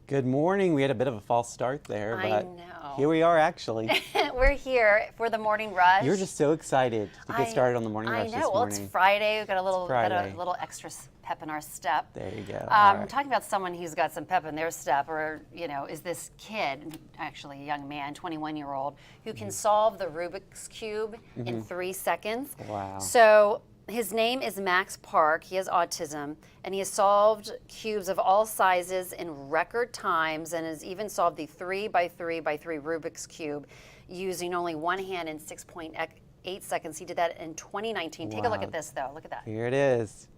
Good morning. We had a bit of a false start there, I but know. here we are actually. We're here for the morning rush. You're just so excited to get started on the morning rush I know. this Well, morning. it's Friday. We've got a Friday. little extra pep in our step. There you go. All right. Talking about someone who's got some pep in their step, or is this kid, actually a young man, 21-year-old, who can solve the Rubik's Cube in 3 seconds. Wow. So his name is Max Park. He has autism, and he has solved cubes of all sizes in record times, and has even solved the 3 by 3 by 3 Rubik's Cube using only one hand in 6.8 seconds. He did that in 2019. Take a look Wow. at this, though. Look at that. Here it is.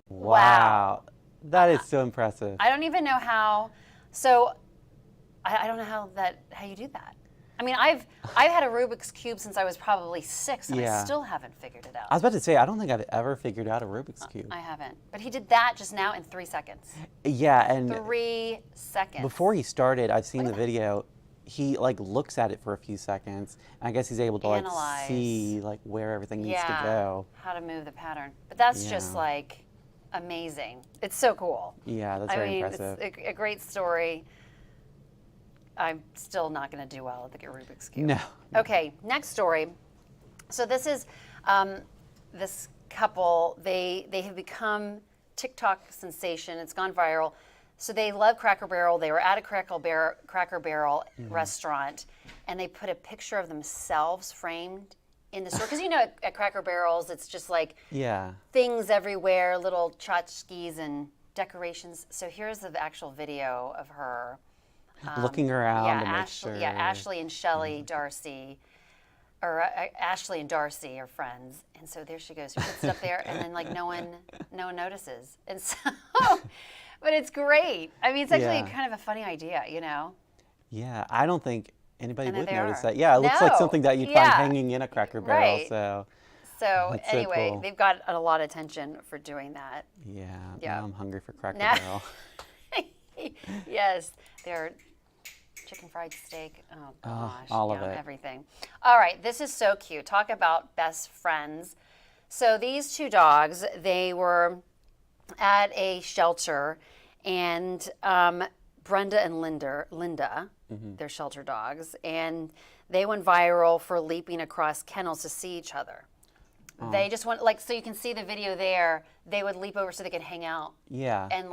Wow. That is so impressive. I don't even know how. So I don't know how you do that. I mean, I've had a Rubik's Cube since I was probably 6, and I still haven't figured it out. I was about to say, I don't think I've ever figured out a Rubik's Cube. I haven't. But he did that just now in 3 seconds. Yeah, and 3 seconds. before he started, I've seen the video. He looks at it for a few seconds. I guess he's able to Analyze. see where everything needs to go. How to move the pattern. But that's just amazing. It's so cool. Yeah, that's very impressive. It's a great story. I'm still not going to do well at the Rubik's Cube. No. Okay, next story. So this is this couple. They have become TikTok sensation. It's gone viral. So they love Cracker Barrel. They were at a Cracker Barrel restaurant, and they put a picture of themselves framed in the store. Because at Cracker Barrels, it's just like things everywhere, little tchotchkes and decorations. So here's the actual video of her. Looking around to make sure. Yeah, Ashley and Shelly Darcy, or Ashley and Darcy are friends, and so there she goes. She puts it up there, and then no one notices, and so, but it's great. I mean, it's actually kind of a funny idea, Yeah, I don't think anybody would notice that. Yeah, it looks like something that you'd find hanging in a Cracker Barrel. Right. So anyway, cool. They've got a lot of attention for doing that. Yeah. Now I'm hungry for Cracker Now- Barrel. Yes, they're chicken fried steak. Oh gosh, all of it. Everything. All right, this is so cute. Talk about best friends. So these two dogs, they were at a shelter, and Brenda and Linda, they're shelter dogs, and they went viral for leaping across kennels to see each other. They just went so you can see the video there. They would leap over so they could hang out. Yeah. And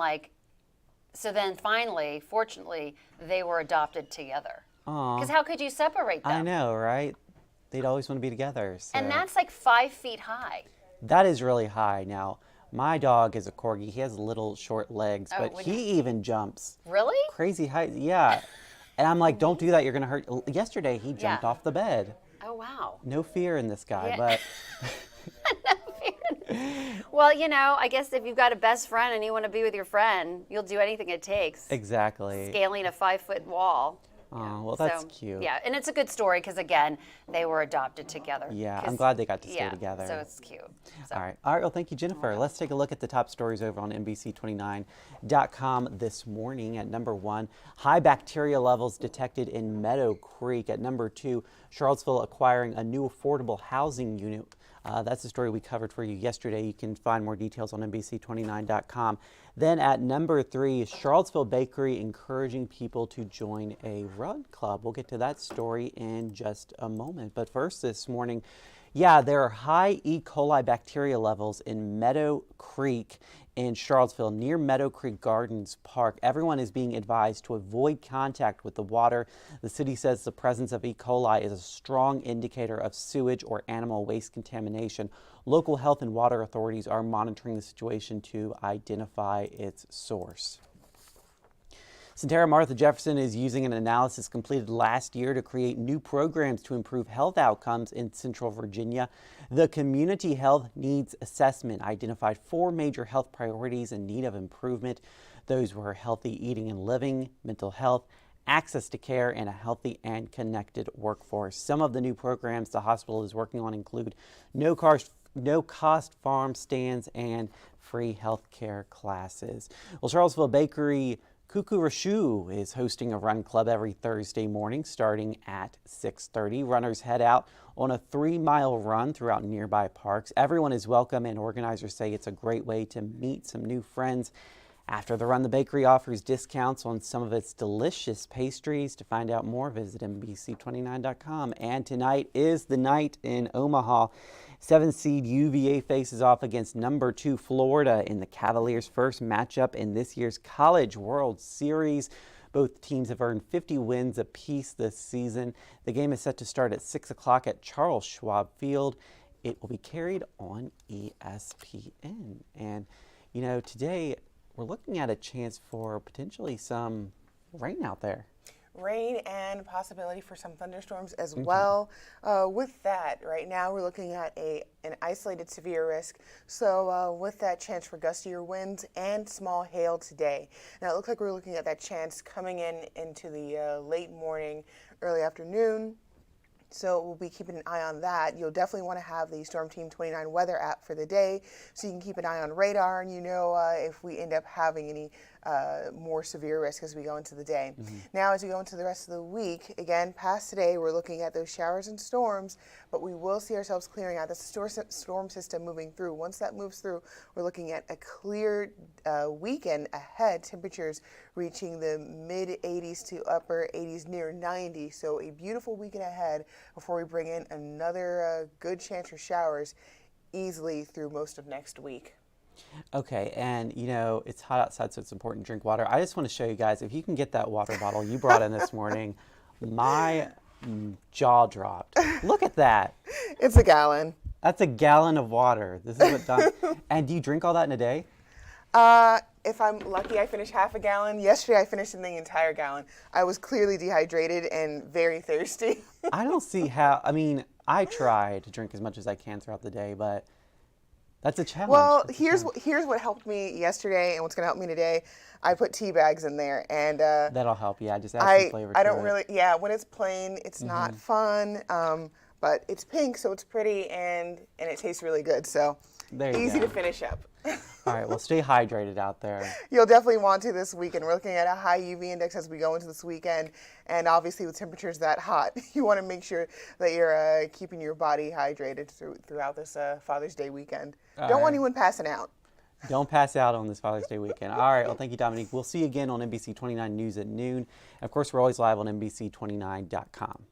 so then finally, fortunately, they were adopted together. Because how could you separate them? I know, right? They'd always want to be together. So. And that's 5 feet high. That is really high. Now, my dog is a corgi. He has little short legs, but he even jumps. Really? Crazy height. Yeah. And I'm like, don't do that. You're going to hurt. Yesterday, he jumped off the bed. Oh, wow. No fear in this guy, but... Well, I guess if you've got a best friend and you want to be with your friend, you'll do anything it takes. Exactly. Scaling a 5-foot wall. Oh, well, that's cute. Yeah, and it's a good story because, again, they were adopted together. Yeah, I'm glad they got to stay together. So it's cute. So. All right. Well, thank you, Jennifer. Let's take a look at the top stories over on NBC29.com this morning. At number 1, high bacteria levels detected in Meadow Creek. At number 2, Charlottesville acquiring a new affordable housing unit. That's the story we covered for you yesterday. You can find more details on NBC29.com. Then at number 3, Charlottesville Bakery encouraging people to join a run club. We'll get to that story in just a moment. But first this morning, there are high E. coli bacteria levels in Meadow Creek in Charlottesville near Meadow Creek Gardens Park. Everyone is being advised to avoid contact with the water. The city says the presence of E. coli is a strong indicator of sewage or animal waste contamination. Local health and water authorities are monitoring the situation to identify its source. Centera Martha Jefferson is using an analysis completed last year to create new programs to improve health outcomes in Central Virginia. The Community Health Needs Assessment identified 4 major health priorities in need of improvement. Those were healthy eating and living, mental health, access to care, and a healthy and connected workforce. Some of the new programs the hospital is working on include no-cost farm stands and free health care classes. Well, Charlottesville Bakery Cuckoo Rashu is hosting a run club every Thursday morning starting at 6:30. Runners head out on a 3-mile run throughout nearby parks. Everyone is welcome, and organizers say it's a great way to meet some new friends After the run, the bakery offers discounts on some of its delicious pastries. To find out more, visit NBC29.com. And tonight is the night in Omaha. 7th seed UVA faces off against number 2 Florida in the Cavaliers' first matchup in this year's College World Series. Both teams have earned 50 wins apiece this season. The game is set to start at 6 o'clock at Charles Schwab Field. It will be carried on ESPN. And, you know, today we're looking at a chance for potentially some rain out there. Rain and possibility for some thunderstorms as well. With that, right now we're looking at an isolated severe risk. So with that chance for gustier winds and small hail today. Now it looks like we're looking at that chance coming into the late morning, early afternoon. So we'll be keeping an eye on that. You'll definitely want to have the Storm Team 29 weather app for the day so you can keep an eye on radar and you know if we end up having any more severe risk as we go into the day. Now as we go into the rest of the week, again past today we're looking at those showers and storms, but we will see ourselves clearing out. The storm system moving through. Once that moves through, we're looking at a clear weekend ahead, temperatures reaching the mid 80s to upper 80s near 90. So a beautiful weekend ahead before we bring in another good chance for showers easily through most of next week. Okay, and you know, it's hot outside, so it's important to drink water. I just want to show you guys, if you can get that water bottle you brought in this morning, my jaw dropped. Look at that. It's a gallon. That's a gallon of water. This is what Don. And do you drink all that in a day? If I'm lucky, I finish half a gallon. Yesterday, I finished the entire gallon. I was clearly dehydrated and very thirsty. I don't see how, I mean, I try to drink as much as I can throughout the day, but that's a challenge. Well, here's what helped me yesterday and what's going to help me today. I put tea bags in there, and that'll help. Yeah, just add some flavor to it. I don't really. Yeah, when it's plain, it's not fun. But it's pink, so it's pretty, and it tastes really good. So easy to finish up. All right, well, stay hydrated out there. You'll definitely want to this weekend. We're looking at a high UV index as we go into this weekend, and obviously with temperatures that hot, you want to make sure that you're keeping your body hydrated throughout this Father's Day weekend. Don't want anyone passing out. Don't pass out on this Father's Day weekend. All right, well, thank you, Dominique. We'll see you again on NBC 29 News at noon. And of course, we're always live on NBC29.com.